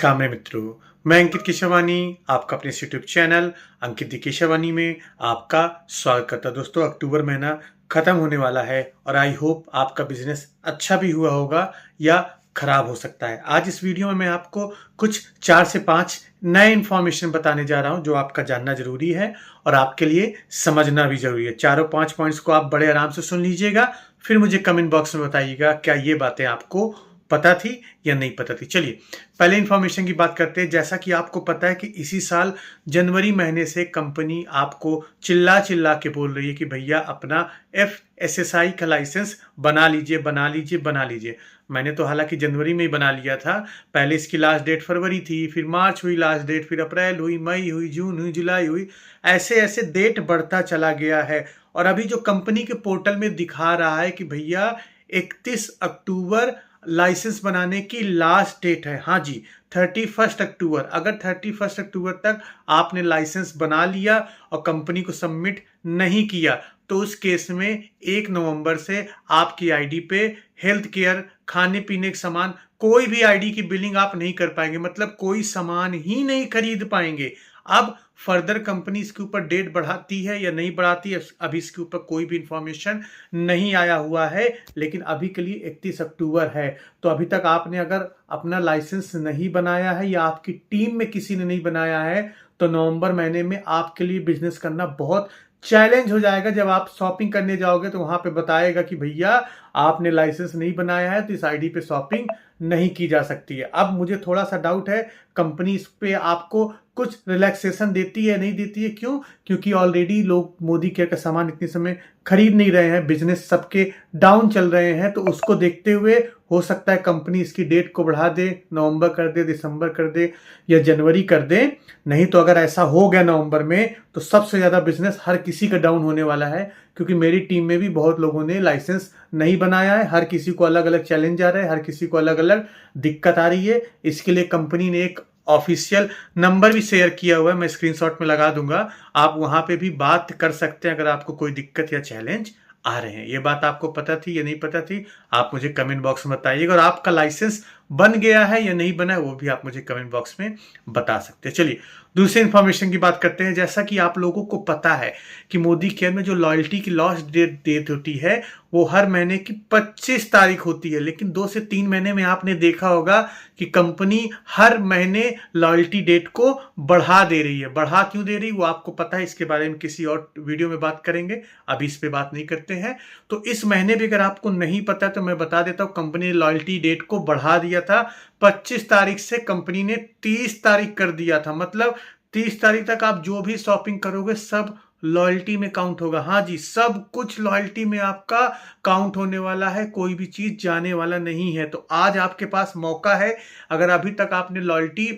नमस्कार मेरे मित्रों, मैं अंकित केशवानी आपका अपने यूट्यूब चैनल अंकित दी केशवानी में आपका स्वागत करता हूं। दोस्तों, अक्टूबर महीना खत्म होने वाला है और आई होप आपका बिजनेस अच्छा भी हुआ होगा या खराब हो सकता है। आज इस वीडियो में मैं आपको कुछ 4 से 5 नए इन्फॉर्मेशन बताने जा रहा हूं जो आपका जानना जरूरी है और आपके लिए समझना भी जरूरी है। चारों 5 पॉइंट्स को आप बड़े आराम से सुन लीजिएगा, फिर मुझे कमेंट बॉक्स में बताइएगा क्या ये बातें आपको पता थी या नहीं पता थी। चलिए पहले इंफॉर्मेशन की बात करते हैं। जैसा कि आपको पता है कि इसी साल जनवरी महीने से कंपनी आपको चिल्ला चिल्ला के बोल रही है कि भैया अपना FSSAI का लाइसेंस बना लीजिए बना लीजिए बना लीजिए। मैंने तो हालांकि जनवरी में ही बना लिया था। पहले इसकी लास्ट डेट फरवरी थी, फिर मार्च हुई लास्ट डेट, फिर अप्रैल हुई, मई हुई, जून हुई, जुलाई हुई, ऐसे ऐसे डेट बढ़ता चला गया है। और अभी जो कंपनी के पोर्टल में दिखा रहा है कि भैया 31 अक्टूबर लाइसेंस बनाने की लास्ट डेट है। हाँ जी, 31 अक्टूबर। अगर 31 अक्टूबर तक आपने लाइसेंस बना लिया और कंपनी को सबमिट नहीं किया तो उस केस में 1 नवंबर से आपकी आईडी पे हेल्थ केयर, खाने पीने के सामान, कोई भी आईडी की बिलिंग आप नहीं कर पाएंगे। मतलब कोई सामान ही नहीं खरीद पाएंगे। अब फर्दर कंपनी इसके ऊपर डेट बढ़ाती है या नहीं बढ़ाती है, अभी इसके ऊपर कोई भी इंफॉर्मेशन नहीं आया हुआ है, लेकिन अभी के लिए 31 अक्टूबर है। तो अभी तक आपने अगर अपना लाइसेंस नहीं बनाया है या आपकी टीम में किसी ने नहीं बनाया है तो नवंबर महीने में आपके लिए बिजनेस करना बहुत चैलेंज हो जाएगा। जब आप शॉपिंग करने जाओगे तो वहां पे बताएगा कि भैया आपने लाइसेंस नहीं बनाया है तो इस आईडी पे शॉपिंग नहीं की जा सकती है। अब मुझे थोड़ा सा डाउट है कंपनी इस पे आपको कुछ रिलैक्सेशन देती है नहीं देती है। क्यों? क्योंकि ऑलरेडी लोग मोदी केयर का सामान इतने समय खरीद नहीं रहे हैं, बिजनेस सबके डाउन चल रहे हैं। तो उसको देखते हुए हो सकता है कंपनी इसकी डेट को बढ़ा दे, नवंबर कर दे, दिसंबर कर दे या जनवरी कर दे। नहीं तो अगर ऐसा हो गया नवंबर में तो सबसे ज्यादा बिजनेस हर किसी का डाउन होने वाला है। क्योंकि मेरी टीम में भी बहुत लोगों ने लाइसेंस नहीं बनाया है। हर किसी को अलग अलग चैलेंज आ रहा है, हर किसी को अलग अलग दिक्कत आ रही है। इसके लिए कंपनी ने एक ऑफिशियल नंबर भी शेयर किया हुआ है, मैं स्क्रीनशॉट में लगा दूंगा। आप वहां पे भी बात कर सकते हैं अगर आपको कोई दिक्कत या चैलेंज आ रहे हैं। ये बात आपको पता थी या नहीं पता थी, आप मुझे कमेंट बॉक्स में बताइएगा। और आपका लाइसेंस बन गया है या नहीं बना है वो भी आप मुझे कमेंट बॉक्स में बता सकते हैं। चलिए दूसरी इंफॉर्मेशन की बात करते हैं। जैसा कि आप लोगों को पता है कि मोदी केयर में जो लॉयल्टी की लास्ट डेट होती है वो हर महीने की 25 तारीख होती है। लेकिन 2 से 3 महीने में आपने देखा होगा कि कंपनी हर महीने लॉयल्टी डेट को बढ़ा दे रही है। बढ़ा क्यों दे रही है वो आपको पता है, इसके बारे में किसी और वीडियो में बात करेंगे, अभी इस पे बात नहीं करते हैं। तो इस महीने भी अगर आपको नहीं पता तो मैं बता देता हूं, कंपनी ने लॉयल्टी डेट को बढ़ा दिया था। 25 तारीख से कंपनी ने 30 तारीख कर दिया था। मतलब 30 तारीख तक आप जो भी शॉपिंग करोगे सब लॉयल्टी में काउंट होगा। हाँ जी, सब कुछ लॉयल्टी में आपका काउंट होने वाला है, कोई भी चीज जाने वाला नहीं है। तो आज आपके पास मौका है, अगर अभी तक आपने लॉयल्टी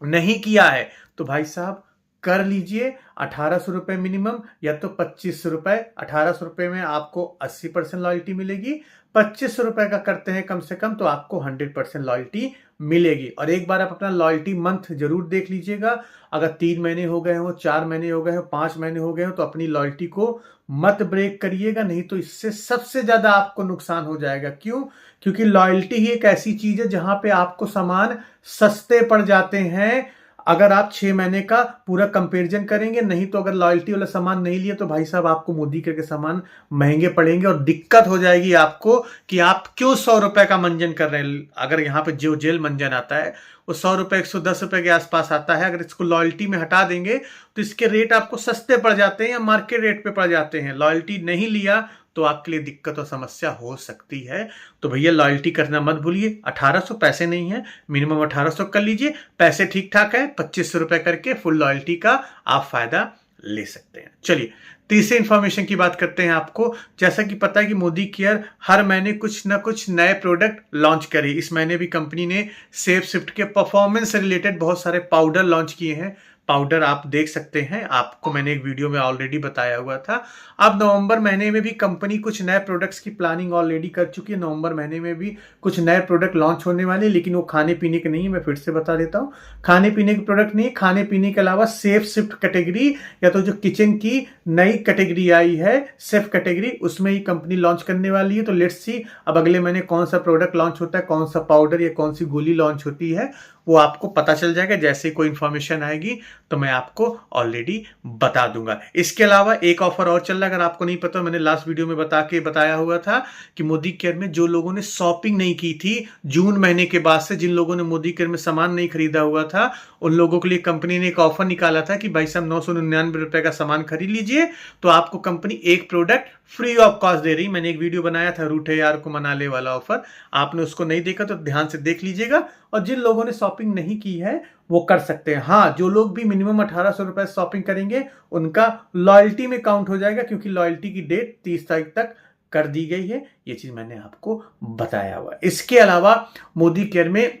नहीं किया है तो भाई साहब कर लीजिए। 1800 रुपए मिनिमम या तो 2500 रुपए। 1800 रुपए में आपको 80% लॉयल्टी मिलेगी, 2500 रुपए का करते हैं कम से कम तो आपको 100% लॉयल्टी मिलेगी। और एक बार आप अपना लॉयल्टी मंथ जरूर देख लीजिएगा। अगर 3 महीने हो गए हो, 4 महीने हो गए हो, 5 महीने हो गए हो तो अपनी लॉयल्टी को मत ब्रेक करिएगा, नहीं तो इससे सबसे ज्यादा आपको नुकसान हो जाएगा। क्यों? क्योंकि लॉयल्टी ही एक ऐसी चीज है जहां पे आपको सामान सस्ते पड़ जाते हैं अगर आप 6 महीने का पूरा कंपैरिजन करेंगे। नहीं तो अगर लॉयल्टी वाला सामान नहीं लिया तो भाई साहब आपको मोदी के सामान महंगे पड़ेंगे और दिक्कत हो जाएगी आपको कि आप क्यों 100 रुपए का मंजन कर रहे हैं। अगर यहाँ पे जो जेल मंजन आता है वो 100 रुपए 110 रुपए के आसपास आता है। अगर इसको लॉयल्टी में हटा देंगे तो इसके रेट आपको सस्ते पड़ जाते हैं या मार्केट रेट पे पड़ जाते हैं। लॉयल्टी नहीं लिया तो आपके लिए दिक्कत और समस्या हो सकती है। तो भैया लॉयल्टी करना मत भूलिए। 1800 पैसे नहीं है, मिनिमम 1800 कर लीजिए। पैसे ठीक ठाक है, 2500 रुपए करके फुल लॉयल्टी का आप फायदा ले सकते हैं। चलिए तीसरे इंफॉर्मेशन की बात करते हैं। आपको जैसा कि पता है कि मोदी केयर हर महीने कुछ ना कुछ नए प्रोडक्ट लॉन्च करे। इस महीने भी कंपनी ने सेफ शिफ्ट के परफॉर्मेंस से रिलेटेड बहुत सारे पाउडर लॉन्च किए हैं। पाउडर आप देख सकते हैं, आपको मैंने एक वीडियो में ऑलरेडी बताया हुआ था। अब नवंबर महीने में भी कंपनी कुछ नए प्रोडक्ट्स की प्लानिंग ऑलरेडी कर चुकी है। नवंबर महीने में भी कुछ नए प्रोडक्ट लॉन्च होने वाले, लेकिन वो खाने पीने के नहीं है। मैं फिर से बता देता हूँ, खाने पीने के प्रोडक्ट नहीं, खाने पीने के अलावा सेफ शिफ्ट कैटेगरी या तो जो किचन की नई कैटेगरी आई है सेफ कैटेगरी, उसमें ही कंपनी लॉन्च करने वाली है। तो लेट्स सी अब अगले महीने कौन सा प्रोडक्ट लॉन्च होता है, कौन सा पाउडर या कौन सी गोली लॉन्च होती है, वो आपको पता चल जाएगा। जैसे कोई इन्फॉर्मेशन आएगी तो मैं आपको ऑलरेडी बता दूंगा। इसके अलावा एक ऑफर और चल रहा है, अगर आपको नहीं पता, मैंने लास्ट वीडियो में बताया हुआ था कि मोदी केयर में जो लोगों ने शॉपिंग नहीं की थी जून महीने के बाद से, जिन लोगों ने मोदी केयर में सामान नहीं खरीदा हुआ था, उन लोगों के लिए कंपनी ने एक ऑफर निकाला था कि भाई साहब 999 रुपए का सामान खरीद लीजिए तो आपको कंपनी एक प्रोडक्ट फ्री ऑफ कॉस्ट दे रही। मैंने एक वीडियो बनाया था रूठे यार को मना ले वाला ऑफर, आपने उसको नहीं देखा तो ध्यान से देख लीजिएगा। और जिन लोगों ने शॉपिंग नहीं की है वो कर सकते हैं। हाँ, जो लोग भी मिनिमम 1800 रुपए शॉपिंग करेंगे उनका लॉयल्टी में काउंट हो जाएगा, क्योंकि लॉयल्टी की डेट 30 तारीख तक कर दी गई है। ये चीज मैंने आपको बताया हुआ। इसके अलावा मोदी केयर में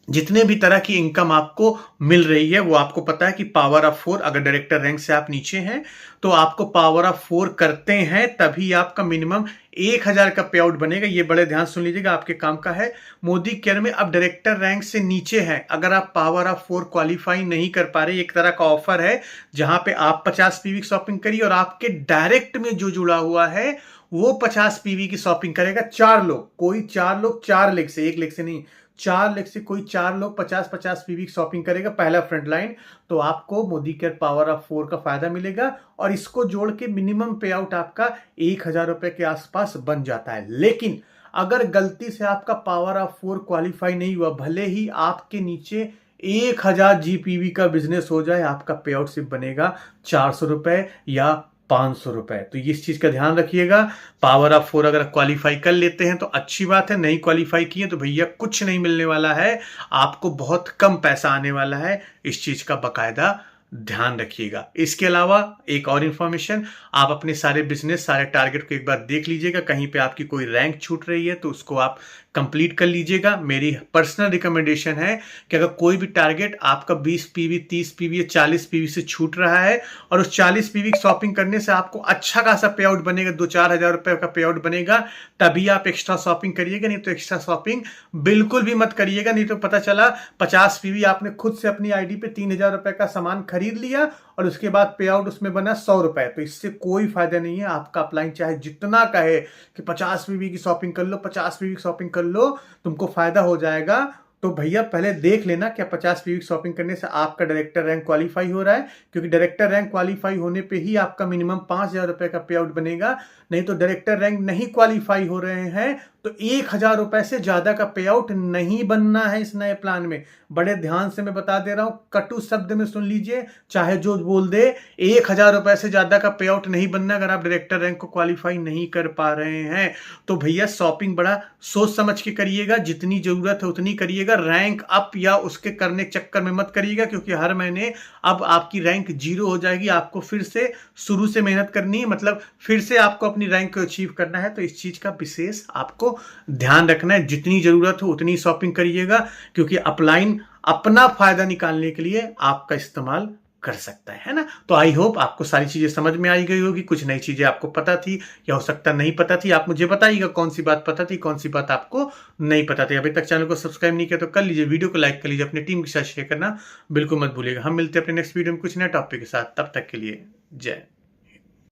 जितने भी तरह की इनकम आपको मिल रही है वो आपको पता है कि पावर ऑफ 4, अगर डायरेक्टर रैंक से आप नीचे हैं तो आपको पावर ऑफ 4 करते हैं तभी आपका मिनिमम 1000 का पे आउट बनेगा। ये बड़े ध्यान सुन लीजिएगा, आपके काम का है। मोदी केयर में अब डायरेक्टर रैंक से नीचे है, अगर आप पावर ऑफ 4 क्वालिफाई नहीं कर पा रहे, एक तरह का ऑफर है जहां पे आप 50 पीवी की शॉपिंग करिए और आपके डायरेक्ट में जो जुड़ा हुआ है वो 50 पीवी की शॉपिंग करेगा। 4 लोग, कोई 4 लोग 4 लेग से, 1 लेग से नहीं, 4 लेग से कोई 4 लोग 50-50 पीवी की शॉपिंग करेगा, पहला फ्रंट लाइन, तो आपको मोदी केयर पावर ऑफ 4 का फायदा मिलेगा। और इसको जोड़ के मिनिमम पे आउट आपका 1000 रुपए के आसपास बन जाता है। लेकिन अगर गलती से आपका पावर ऑफ 4 क्वालिफाई नहीं हुआ, भले ही आपके नीचे 1000 जीपीवी का बिजनेस हो जाए, आपका पे आउट सिर्फ बनेगा 400 रुपए या 500 रुपए। तो इस चीज का ध्यान रखिएगा। पावर ऑफ 4 अगर क्वालिफाई कर लेते हैं तो अच्छी बात है, नहीं क्वालिफाई किए तो भैया कुछ नहीं मिलने वाला है, आपको बहुत कम पैसा आने वाला है। इस चीज का बकायदा ध्यान रखिएगा। इसके अलावा एक और इंफॉर्मेशन, आप अपने सारे बिजनेस, सारे टारगेट को एक बार देख लीजिएगा, कहीं पे आपकी कोई रैंक छूट रही है तो उसको आप कंप्लीट कर लीजिएगा। मेरी पर्सनल रिकमेंडेशन है कि अगर कोई भी टारगेट आपका 20 पीवी, 30 पीवी या 40 पीवी से छूट रहा है और उस 40 पीवी की शॉपिंग करने से आपको अच्छा खासा पे आउट बनेगा, 2-4 हजार रुपए का पे आउट बनेगा, तभी आप एक्स्ट्रा शॉपिंग करिएगा, नहीं तो एक्स्ट्रा शॉपिंग बिल्कुल भी मत करिएगा। नहीं तो पता चला 50 पीवी आपने खुद से अपनी आईडी पे 3000 रुपए का सामान खरीद लिया और उसके बाद पे आउट उसमें बना 100 रुपए, तो इससे कोई फायदा नहीं है। आपका अपलाइन चाहे जितना कहे कि 50 पीवी की शॉपिंग कर लो, 50 पीवी की शॉपिंग कर लो, तुमको फायदा हो जाएगा, तो भैया पहले देख लेना क्या 50 पीवी की शॉपिंग करने से आपका डायरेक्टर रैंक क्वालिफाई हो रहा है, क्योंकि डायरेक्टर रैंक क्वालिफाई होने पे ही आपका मिनिमम 5000 रुपए का पे आउट बनेगा। नहीं तो डायरेक्टर रैंक नहीं क्वालिफाई हो रहे हैं तो 1000 रुपए से ज्यादा का पे आउट नहीं बनना है इस नए प्लान में। बड़े ध्यान से मैं बता दे रहा हूं, कटु शब्द में सुन लीजिए, चाहे जो बोल दे, 1000 रुपए से ज्यादा का पे आउट नहीं बनना अगर आप डायरेक्टर रैंक को क्वालिफाई नहीं कर पा रहे हैं। तो भैया शॉपिंग बड़ा सोच समझ के करिएगा, जितनी जरूरत है उतनी करिएगा, रैंक अप या उसके करने के चक्कर में मत करिएगा, क्योंकि हर महीने अब आपकी रैंक 0 हो जाएगी, आपको फिर से शुरू से मेहनत करनी है, मतलब फिर से आपको अपनी रैंक को अचीव करना है। तो इस चीज का विशेष आपको ध्यान रखना है, जितनी जरूरत हो उतनी शॉपिंग करिएगा, क्योंकि अपलाइन अपना फायदा निकालने के लिए आपका इस्तेमाल कर सकता है ना। तो आई होप आपको सारी चीजें समझ में आई गई होगी। कुछ नई चीजें आपको पता थी या हो सकता नहीं पता थी, आप मुझे बताइएगा कौन सी बात पता थी, कौन सी बात आपको नहीं पता थी। अभी तक चैनल को सब्सक्राइब नहीं किया तो कर लीजिए, वीडियो को लाइक कर लीजिए, अपनी टीम के साथ शेयर करना बिल्कुल मत भूलिएगा। हम मिलते हैं अपने नेक्स्ट वीडियो में कुछ नए टॉपिक के साथ, तब तक के लिए जय।